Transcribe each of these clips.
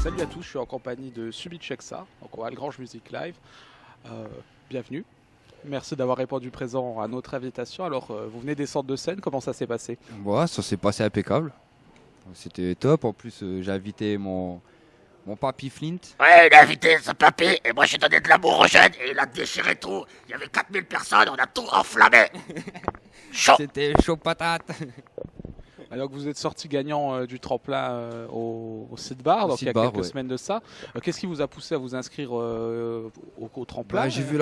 Salut à tous, je suis en compagnie de Subichexa, donc au Algrange Music Live. Bienvenue. Merci d'avoir répondu présent à notre invitation. Alors, vous venez descendre de scène, comment ça s'est passé? Ouais, ça s'est passé impeccable. C'était top. En plus, j'ai invité mon papy Flint. Ouais, il a invité son papy, et moi j'ai donné de l'amour aux jeunes, et il a déchiré tout. Il y avait 4000 personnes, on a tout enflammé. Chaud. C'était chaud patate. Alors que vous êtes sorti gagnant du tremplin au Seed Bar, donc il y a Seed Bar, quelques ouais. semaines de ça. Qu'est-ce qui vous a poussé à vous inscrire au tremplin? Bah, j'ai vu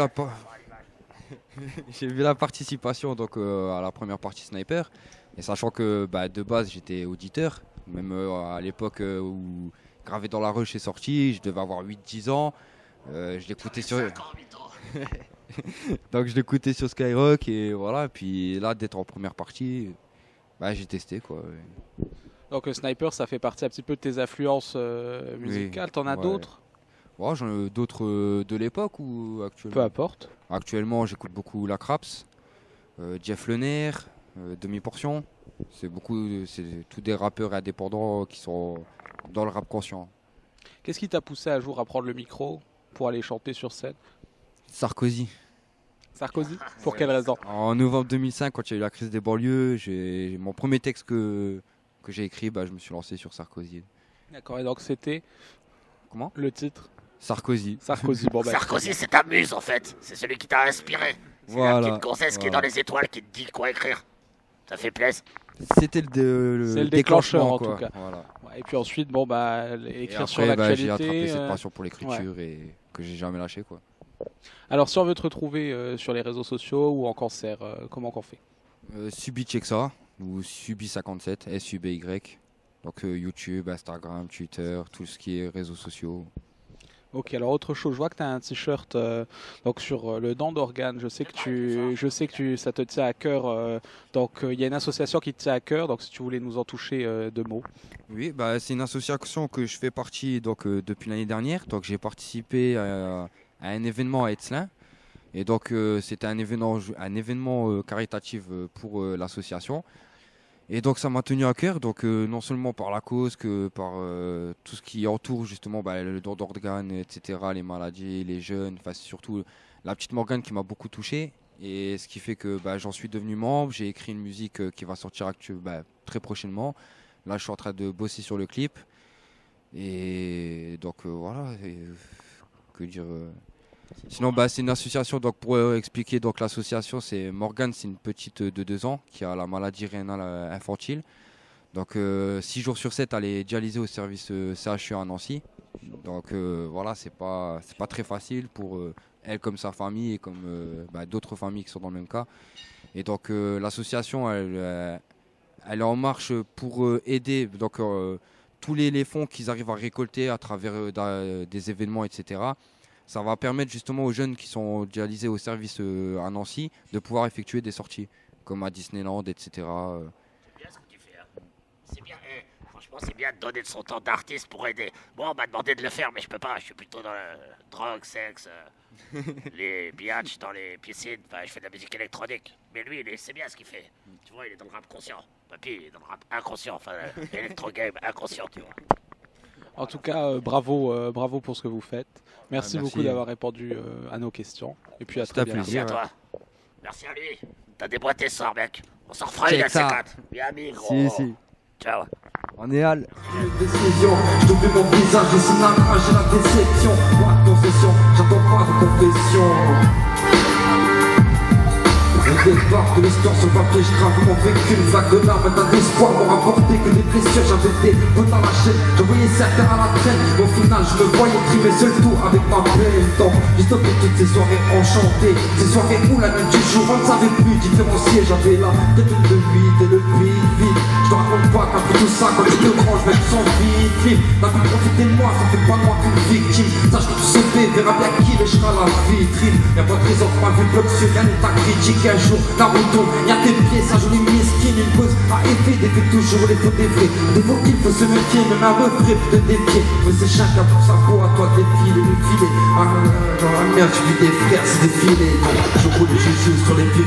j'ai vu la participation donc à la première partie Sniper. Et sachant que de base j'étais auditeur, même à l'époque où Gravé dans la Rush est sorti, je devais avoir 8-10 ans. Je l'écoutais sur donc je l'écoutais sur Skyrock et voilà. Puis là d'être en première partie, j'ai testé quoi. Donc Sniper, ça fait partie un petit peu de tes influences musicales. T'en as d'autres? Ouais, j'en ai d'autres de l'époque ou actuellement? Peu importe. Actuellement, j'écoute beaucoup La Craps, Jeff Lener, Demi-Portion. C'est tous des rappeurs indépendants qui sont dans le rap conscient. Qu'est-ce qui t'a poussé un jour à prendre le micro pour aller chanter sur scène? Sarkozy. Sarkozy? Pour quelle raison? En novembre 2005, quand il y a eu la crise des banlieues, mon premier texte que j'ai écrit, je me suis lancé sur Sarkozy. D'accord, et donc c'était Comment? le titre? Sarkozy. Sarkozy. Bon, Sarkozy, c'est ta muse en fait, c'est celui qui t'a inspiré. C'est la petite gonzesse qui est dans les étoiles qui te dit quoi écrire. Ça fait plaisir. C'était le déclencheur en quoi. tout cas. Voilà. Ouais, et puis ensuite, écrire Et sur après, l'actualité. j'ai attrapé cette passion pour l'écriture et que j'ai jamais lâché quoi. Alors, si on veut te retrouver sur les réseaux sociaux ou en concert, comment qu'on fait? Subichexa ou Subi57, SUBY. Donc YouTube, Instagram, Twitter, tout ce qui est réseaux sociaux. Ok, alors autre chose, je vois que tu as un t-shirt donc sur le don d'organes. Je sais que ça te tient à cœur. Donc il y a une association qui te tient à cœur. Donc si tu voulais nous en toucher deux mots. Oui, c'est une association que je fais partie depuis l'année dernière. Donc j'ai participé à un événement à Etzelin. Et donc c'était un événement caritatif pour l'association. Et donc ça m'a tenu à cœur, donc non seulement par la cause que par tout ce qui entoure justement le don d'organes, etc., les maladies, les jeunes, c'est surtout la petite Morgane qui m'a beaucoup touché. Et ce qui fait que j'en suis devenu membre, j'ai écrit une musique qui va sortir très prochainement. Là je suis en train de bosser sur le clip. Et donc voilà, que dire Sinon, c'est une association, donc pour expliquer, donc l'association, c'est Morgane, c'est une petite de 2 ans qui a la maladie rénale infantile. Donc 6 jours sur 7, elle est dialysée au service CHU à Nancy. Donc voilà, c'est pas très facile pour elle comme sa famille et comme d'autres familles qui sont dans le même cas. Et donc l'association, elle est en marche pour aider donc, tous les fonds qu'ils arrivent à récolter à travers des événements, etc. Ça va permettre justement aux jeunes qui sont dialysés au service à Nancy de pouvoir effectuer des sorties, comme à Disneyland, etc. C'est bien ce que tu fais. Hein. C'est bien. Franchement, c'est bien de donner de son temps d'artiste pour aider. Moi, on m'a demandé de le faire, mais je peux pas. Je suis plutôt dans la drogue, sexe, les biatchs dans les piscines. Je fais de la musique électronique. Mais lui, c'est bien ce qu'il fait. Tu vois, il est dans le rap conscient. Papy, il est dans le rap inconscient. Électro-game inconscient, tu vois. En tout cas, bravo pour ce que vous faites. Merci beaucoup merci. d'avoir répondu à nos questions. Et puis à très bientôt. Merci à toi. Merci à lui. T'as déboîté ce soir, mec. On s'en refera une à ces quatre. Bien mis, gros. Si. Ciao. On est Al. Décision, je double mon visage, je signe la rage et la déception. Moi, concession, j'attends pas de confession. Au départ de l'histoire sur papier, je grave mon vécu. Une vague de larmes, d'un espoir m'ont rapporté que des blessures. J'avais des potes dans la chaîne, je voyais certains à la traîne. Au final, je me voyais trimer seul tour avec ma peine. Donc, j'ai stoppé toutes ces soirées enchantées. Ces soirées où la nuit du jour, on ne savait plus différencier. J'avais la tête de nuit et le vide. Je te raconte pas qu'après tout ça, quand tu te ranges, même sans vite. T'as pu profiter de moi, ça fait pas de moi qu'une victime. Sache que tout se fait, verra bien qui léchera la vitrine. Y'a pas de raison que ma vie bloque sur rien et ta critique. Un jour, Naruto, y'a tes pieds, sa jolie mesquine. Une pause à effet, défait toujours les faux des vrais. Des faux qu'il faut se méfier, même un refrain de défier. Mais c'est chacun pour sa peau, à toi de défiler, le filet. Ah, dans la merde, tu vis des frères, c'est défilé. Je roule, je joue sur les pieds.